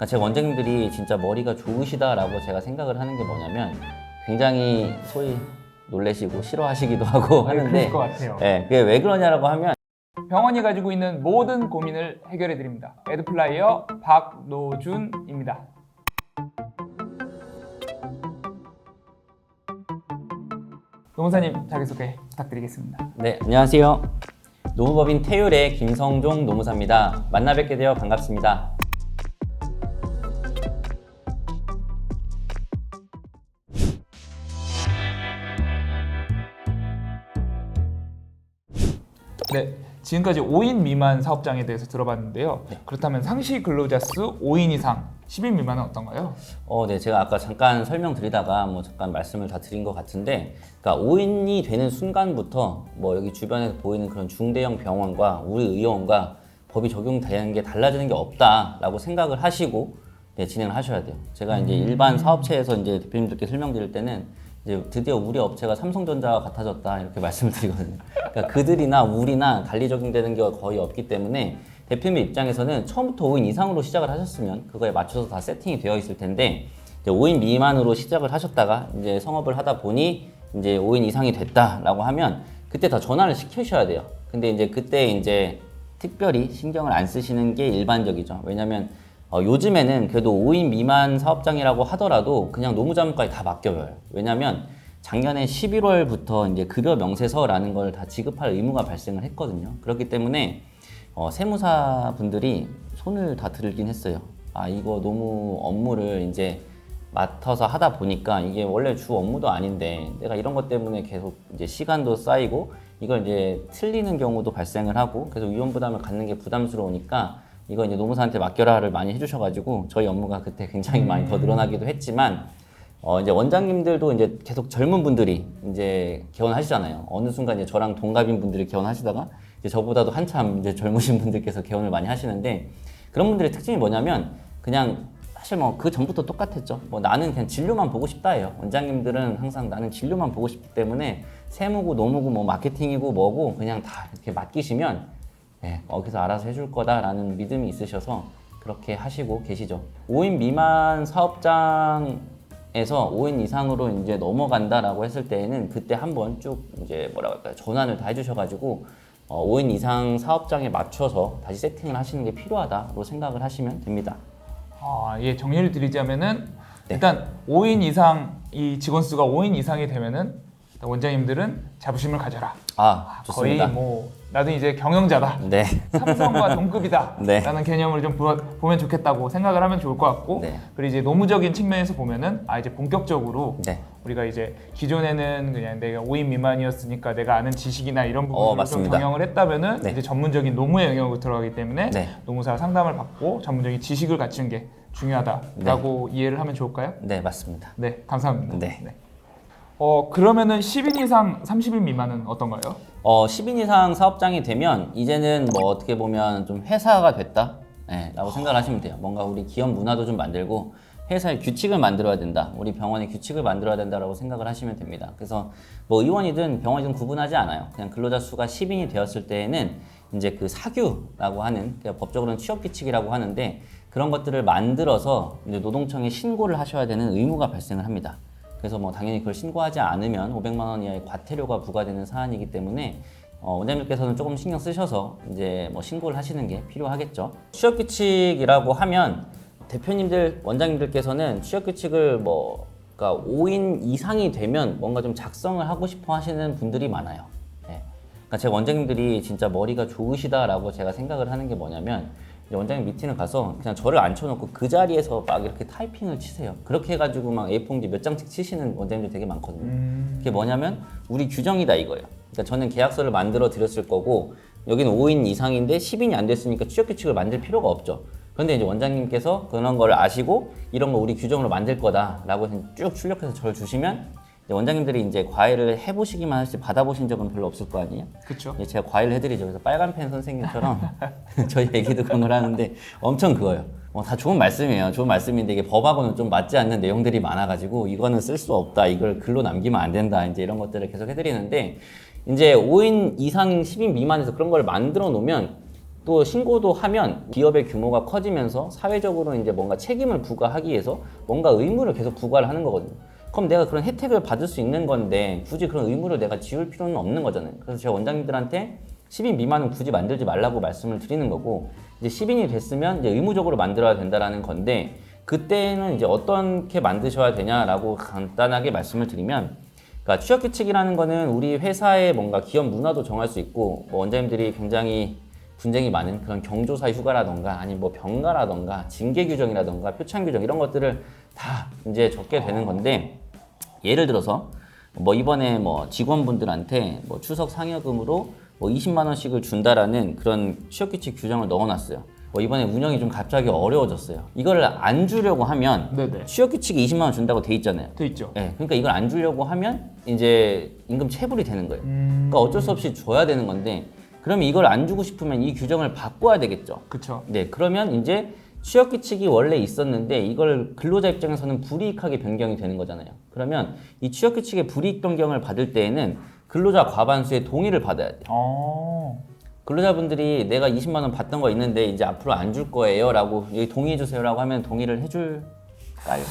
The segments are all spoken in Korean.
그러니까 제 원장님들이 진짜 머리가 좋으시다라고 제가 생각을 하는 게 뭐냐면 굉장히 소위 놀래시고 싫어하시기도 하고 하는데 그럴 것 같아요. 네, 그게 왜 그러냐라고 하면 병원이 가지고 있는 모든 고민을 해결해 드립니다. 에드플라이어 박노준입니다. 노무사님 자기소개 부탁드리겠습니다. 네, 안녕하세요. 노무법인 태율의 김성종 노무사입니다. 만나 뵙게 되어 반갑습니다. 네, 지금까지 5인 미만 사업장에 대해서 들어봤는데요. 네. 그렇다면 상시 근로자 수 5인 이상 10인 미만은 어떤가요? 네, 제가 아까 잠깐 설명드리다가 잠깐 말씀을 다 드린 것 같은데, 그러니까 5인이 되는 순간부터 여기 주변에서 보이는 그런 중대형 병원과 우리 의료원과 법이 적용되는 게 달라지는 게 없다라고 생각을 하시고 진행을 하셔야 돼요. 제가 이제 일반 사업체에서 이제 대표님들께 설명드릴 때는 이제 드디어 우리 업체가 삼성전자와 같아졌다 이렇게 말씀을 드리거든요. 그러니까 그들이나 우리나 달리 적용되는 게 거의 없기 때문에 대표님 입장에서는 처음부터 5인 이상으로 시작을 하셨으면 그거에 맞춰서 다 세팅이 되어 있을 텐데 이제 5인 미만으로 시작을 하셨다가 이제 성업을 하다 보니 이제 5인 이상이 됐다라고 하면 그때 다 전환을 시키셔야 돼요. 근데 이제 그때 이제 특별히 신경을 안 쓰시는 게 일반적이죠. 왜냐면 요즘에는 그래도 5인 미만 사업장이라고 하더라도 그냥 노무자문까지 다 맡겨요. 왜냐면 작년에 11월부터 이제 급여 명세서라는 걸 다 지급할 의무가 발생을 했거든요. 그렇기 때문에 세무사 분들이 손을 다 들긴 했어요. 이거 너무 업무를 이제 맡아서 하다 보니까 이게 원래 주 업무도 아닌데 내가 이런 것 때문에 계속 이제 시간도 쌓이고 이걸 이제 틀리는 경우도 발생을 하고 그래서 위험 부담을 갖는 게 부담스러우니까 이거 이제 노무사한테 맡겨라를 많이 해주셔가지고 저희 업무가 그때 굉장히 많이 더 늘어나기도 했지만 이제 원장님들도 이제 계속 젊은 분들이 이제 개원하시잖아요. 어느 순간 이제 저랑 동갑인 분들이 개원하시다가 이제 저보다도 한참 이제 젊으신 분들께서 개원을 많이 하시는데 그런 분들의 특징이 뭐냐면 그냥 사실 그 전부터 똑같았죠. 나는 그냥 진료만 보고 싶다예요. 원장님들은 항상 나는 진료만 보고 싶기 때문에 세무고 노무고 마케팅이고 뭐고 그냥 다 이렇게 맡기시면 거기서 알아서 해줄 거다라는 믿음이 있으셔서 그렇게 하시고 계시죠. 5인 미만 사업장에서 5인 이상으로 이제 넘어간다라고 했을 때에는 그때 한번 쭉 이제 뭐라고 할까요? 전환을 다 해주셔가지고 5인 이상 사업장에 맞춰서 다시 세팅을 하시는 게 필요하다고 생각을 하시면 됩니다. 예, 정리를 드리자면은 네. 일단 5인 이상 이 직원 수가 5인 이상이 되면은 원장님들은 자부심을 가져라. 좋습니다. 거의 나도 이제 경영자다. 네. 삼성과 동급이다. 네. 라는 개념을 좀 보면 좋겠다고 생각을 하면 좋을 것 같고 네. 그리고 이제 노무적인 측면에서 보면은 이제 본격적으로 네. 우리가 이제 기존에는 그냥 내가 5인 미만이었으니까 내가 아는 지식이나 이런 부분을 좀 맞습니다. 경영을 했다면은 네. 이제 전문적인 노무의 영역으로 들어가기 때문에 네. 노무사 상담을 받고 전문적인 지식을 갖추는 게 중요하다라고 이해를 하면 좋을까요? 네, 맞습니다. 네, 감사합니다. 네. 그러면은 10인 이상 30인 미만은 어떤가요? 10인 이상 사업장이 되면 이제는 어떻게 보면 좀 회사가 됐다 라고 생각을 하시면 돼요. 뭔가 우리 기업 문화도 좀 만들고 회사의 규칙을 만들어야 된다. 우리 병원의 규칙을 만들어야 된다라고 생각을 하시면 됩니다. 그래서 의원이든 병원이든 구분하지 않아요. 그냥 근로자 수가 10인이 되었을 때에는 이제 그 사규라고 하는 법적으로는 취업 규칙이라고 하는데 그런 것들을 만들어서 이제 노동청에 신고를 하셔야 되는 의무가 발생을 합니다. 그래서 당연히 그걸 신고하지 않으면 500만 원 이하의 과태료가 부과되는 사안이기 때문에 원장님께서는 조금 신경 쓰셔서 이제 신고를 하시는 게 필요하겠죠. 취업 규칙이라고 하면 대표님들, 원장님들께서는 취업 규칙을 그러니까 5인 이상이 되면 뭔가 좀 작성을 하고 싶어 하시는 분들이 많아요. 그러니까 제 원장님들이 진짜 머리가 좋으시다라고 제가 생각을 하는 게 뭐냐면 원장님 미팅을 가서 그냥 저를 앉혀놓고 그 자리에서 막 이렇게 타이핑을 치세요. 그렇게 해가지고 막 A4용지 몇 장씩 치시는 원장님들 되게 많거든요. 그게 뭐냐면 우리 규정이다 이거예요. 그러니까 저는 계약서를 만들어 드렸을 거고 여기는 5인 이상인데 10인이 안 됐으니까 취업 규칙을 만들 필요가 없죠. 그런데 이제 원장님께서 그런 걸 아시고 이런 거 우리 규정으로 만들 거다라고 쭉 출력해서 저를 주시면 원장님들이 이제 과외를 해보시기만 하지 받아보신 적은 별로 없을 거 아니에요? 그렇죠. 제가 과외를 해드리죠. 그래서 빨간 펜 선생님처럼 저희 애기도 그런 걸 하는데 엄청 그거예요. 다 좋은 말씀이에요. 좋은 말씀인데 이게 법하고는 좀 맞지 않는 내용들이 많아가지고 이거는 쓸 수 없다. 이걸 글로 남기면 안 된다. 이제 이런 것들을 계속 해드리는데 이제 5인 이상 10인 미만에서 그런 걸 만들어 놓으면 또 신고도 하면 기업의 규모가 커지면서 사회적으로 이제 뭔가 책임을 부과하기 위해서 뭔가 의무를 계속 부과를 하는 거거든요. 그럼 내가 그런 혜택을 받을 수 있는 건데 굳이 그런 의무를 내가 지울 필요는 없는 거잖아요. 그래서 제가 원장님들한테 10인 미만은 굳이 만들지 말라고 말씀을 드리는 거고, 이제 10인이 됐으면 이제 의무적으로 만들어야 된다라는 건데, 그때는 이제 어떻게 만드셔야 되냐라고 간단하게 말씀을 드리면, 그러니까 취업 규칙이라는 거는 우리 회사의 뭔가 기업 문화도 정할 수 있고, 뭐 원장님들이 굉장히 분쟁이 많은 그런 경조사 휴가라던가 아니면 뭐 병가라던가 징계 규정이라던가 표창 규정 이런 것들을 다 이제 적게 되는 건데, 예를 들어서 뭐 이번에 뭐 직원분들한테 뭐 추석 상여금으로 뭐 20만 원씩을 준다라는 그런 취업 규칙 규정을 넣어놨어요. 뭐 이번에 운영이 좀 갑자기 어려워졌어요. 이거를 안 주려고 하면 네네. 취업 규칙이 20만 원 준다고 돼 있잖아요. 돼 있죠. 네, 그러니까 이걸 안 주려고 하면 이제 임금 체불이 되는 거예요. 그러니까 어쩔 수 없이 줘야 되는 건데, 그러면 이걸 안 주고 싶으면 이 규정을 바꿔야 되겠죠. 그쵸. 네, 그러면 이제 취업 규칙이 원래 있었는데 이걸 근로자 입장에서는 불이익하게 변경이 되는 거잖아요. 그러면 이 취업 규칙의 불이익 변경을 받을 때에는 근로자 과반수의 동의를 받아야 돼요. 근로자분들이 내가 20만 원 받던 거 있는데 이제 앞으로 안 줄 거예요라고 여기 동의해 주세요라고 하면 동의를 해줄까요?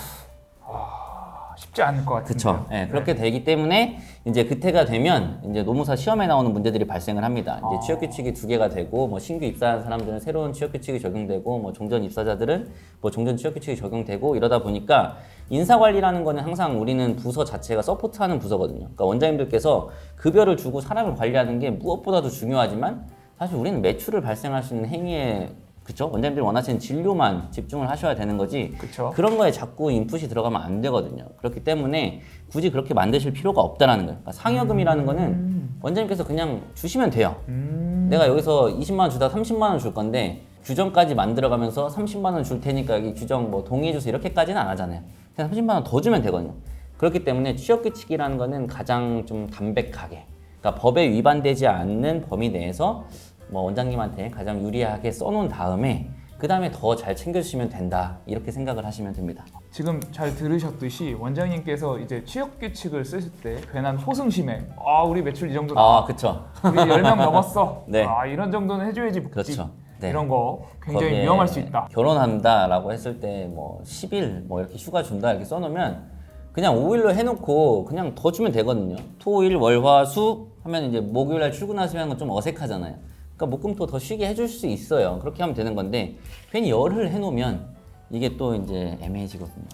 쉽지 않을 것 같은데요. 그렇죠. 네, 그렇게 되기 때문에 이제 그때가 되면 이제 노무사 시험에 나오는 문제들이 발생을 합니다. 이제 취업 규칙이 2개가 되고, 뭐 신규 입사한 사람들은 새로운 취업 규칙이 적용되고, 뭐 종전 입사자들은 뭐 종전 취업 규칙이 적용되고, 이러다 보니까 인사 관리라는 거는 항상 우리는 부서 자체가 서포트하는 부서거든요. 그러니까 원장님들께서 급여를 주고 사람을 관리하는 게 무엇보다도 중요하지만, 사실 우리는 매출을 발생할 수 있는 행위에, 그쵸? 원장님들이 원하시는 진료만 집중을 하셔야 되는 거지, 그쵸. 그런 거에 자꾸 인풋이 들어가면 안 되거든요. 그렇기 때문에 굳이 그렇게 만드실 필요가 없다라는 거예요. 그러니까 상여금이라는 거는 원장님께서 그냥 주시면 돼요. 내가 여기서 20만 원 주다 30만 원 줄 건데 규정까지 만들어가면서 30만 원 줄 테니까 여기 규정 뭐 동의해주세요 이렇게까지는 안 하잖아요. 그냥 30만 원 더 주면 되거든요. 그렇기 때문에 취업규칙이라는 거는 가장 좀 담백하게, 그러니까 법에 위반되지 않는 범위 내에서 뭐 원장님한테 가장 유리하게 써놓은 다음에 그 다음에 더 잘 챙겨주시면 된다, 이렇게 생각을 하시면 됩니다. 지금 잘 들으셨듯이 원장님께서 이제 취업 규칙을 쓰실 때 괜한 호승심에 우리 매출 이 정도다. 그쵸. 우리 10명 넘었어. 네. 이런 정도는 해줘야지 복지. 그렇죠. 네. 이런 거 굉장히 거기에 위험할 수 있다. 결혼한다라고 했을 때 뭐 10일 뭐 이렇게 휴가 준다 이렇게 써놓으면 그냥 5일로 해놓고 그냥 더 주면 되거든요. 토, 일, 월, 화, 수 하면 이제 목요일날 출근하시면 건 좀 어색하잖아요. 그러니까 목금토 더 쉬게 해줄 수 있어요. 그렇게 하면 되는 건데 괜히 열흘 해놓으면 이게 또 이제 애매해지거든요.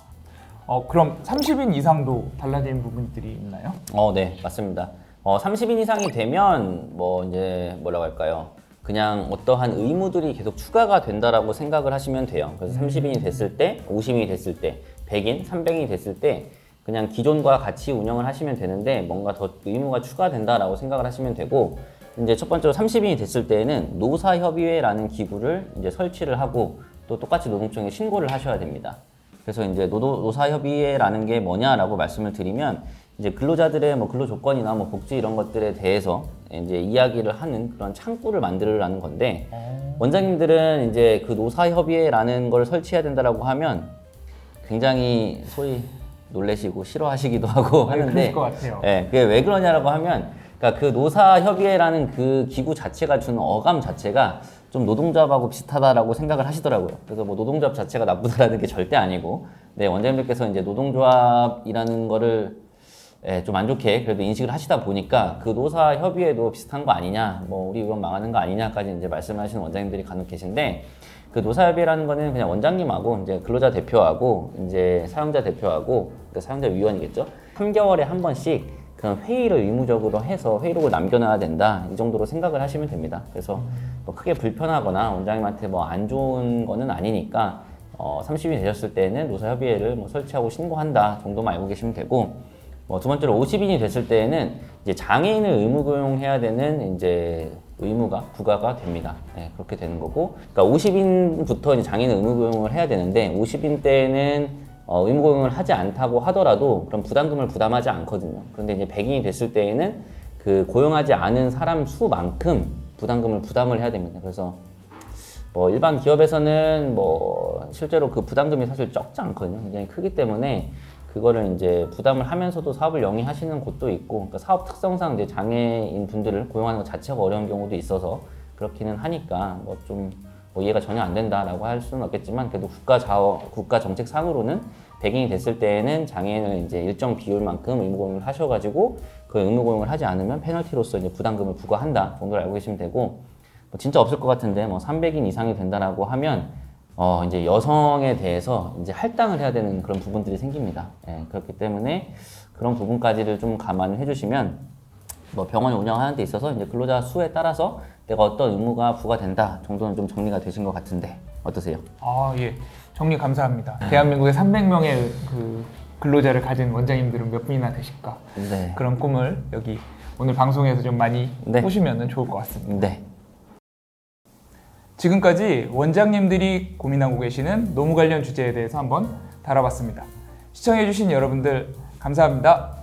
그럼 30인 이상도 달라지는 부분들이 있나요? 네, 맞습니다. 30인 이상이 되면 뭐 이제 뭐라고 할까요? 그냥 어떠한 의무들이 계속 추가가 된다라고 생각을 하시면 돼요. 그래서 30인이 됐을 때, 50인이 됐을 때, 100인, 300인이 됐을 때 그냥 기존과 같이 운영을 하시면 되는데 뭔가 더 의무가 추가된다라고 생각을 하시면 되고, 이제 첫 번째로 30인이 됐을 때에는 노사협의회라는 기구를 이제 설치를 하고 또 똑같이 노동청에 신고를 하셔야 됩니다. 그래서 이제 노사협의회라는 게 뭐냐라고 말씀을 드리면, 이제 근로자들의 뭐 근로 조건이나 뭐 복지 이런 것들에 대해서 이제 이야기를 하는 그런 창구를 만들라는 건데, 원장님들은 이제 그 노사협의회라는 걸 설치해야 된다라고 하면 굉장히 소위 놀래시고 싫어하시기도 하고 하는데, 그럴 것 같아요. 네, 그게 왜 그러냐라고 하면, 그러니까 그 노사협의회라는 그 기구 자체가 주는 어감 자체가 좀 노동조합하고 비슷하다라고 생각을 하시더라고요. 그래서 뭐 노동조합 자체가 나쁘다라는 게 절대 아니고, 네, 원장님들께서 이제 노동조합이라는 거를 좀 안 좋게 그래도 인식을 하시다 보니까 그 노사협의회도 비슷한 거 아니냐, 뭐 우리 의원 망하는 거 아니냐까지 이제 말씀하시는 원장님들이 간혹 계신데, 그 노사협의회라는 거는 그냥 원장님하고 이제 근로자 대표하고 이제 사용자 대표하고, 그러니까 사용자 위원이겠죠. 3개월에 한 번씩 그런 회의를 의무적으로 해서 회의록을 남겨놔야 된다, 이 정도로 생각을 하시면 됩니다. 그래서 뭐 크게 불편하거나 원장님한테 뭐 안 좋은 거는 아니니까 30인이 되셨을 때는 노사협의회를 뭐 설치하고 신고한다 정도만 알고 계시면 되고, 두 번째로 50인이 됐을 때에는 이제 장애인을 의무 고용해야 되는 이제 의무가 부과가 됩니다. 네, 그렇게 되는 거고, 그러니까 50인부터 이제 장애인 의무 고용을 해야 되는데 50인 때는 의무 고용을 하지 않다고 하더라도 그런 부담금을 부담하지 않거든요. 그런데 이제 100인이 됐을 때에는 그 고용하지 않은 사람 수만큼 부담금을 부담을 해야 됩니다. 그래서 뭐 일반 기업에서는 뭐 실제로 그 부담금이 사실 적지 않거든요. 굉장히 크기 때문에 그거를 이제 부담을 하면서도 사업을 영위하시는 곳도 있고, 그러니까 사업 특성상 이제 장애인 분들을 고용하는 것 자체가 어려운 경우도 있어서 그렇기는 하니까 뭐 이해가 전혀 안 된다라고 할 수는 없겠지만 그래도 국가 정책상으로는 100인이 됐을 때에는 장애인을 이제 일정 비율만큼 의무고용을 하셔가지고 그 의무고용을 하지 않으면 페널티로서 이제 부담금을 부과한다 정도를 알고 계시면 되고 뭐 진짜 없을 것 같은데 뭐 300인 이상이 된다라고 하면 이제 여성에 대해서 이제 할당을 해야 되는 그런 부분들이 생깁니다. 예, 그렇기 때문에 그런 부분까지를 좀 감안을 해주시면 뭐 병원을 운영하는 데 있어서 이제 근로자 수에 따라서 내가 어떤 의무가 부과된다 정도는 좀 정리가 되신 것 같은데 어떠세요? 아, 예. 정리 감사합니다. 대한민국에 300명의 그 근로자를 가진 원장님들은 몇 분이나 되실까? 네. 그런 꿈을 여기 오늘 방송에서 좀 많이 네. 꾸시면 좋을 것 같습니다. 네. 지금까지 원장님들이 고민하고 계시는 노무 관련 주제에 대해서 한번 다뤄봤습니다. 시청해주신 여러분들 감사합니다.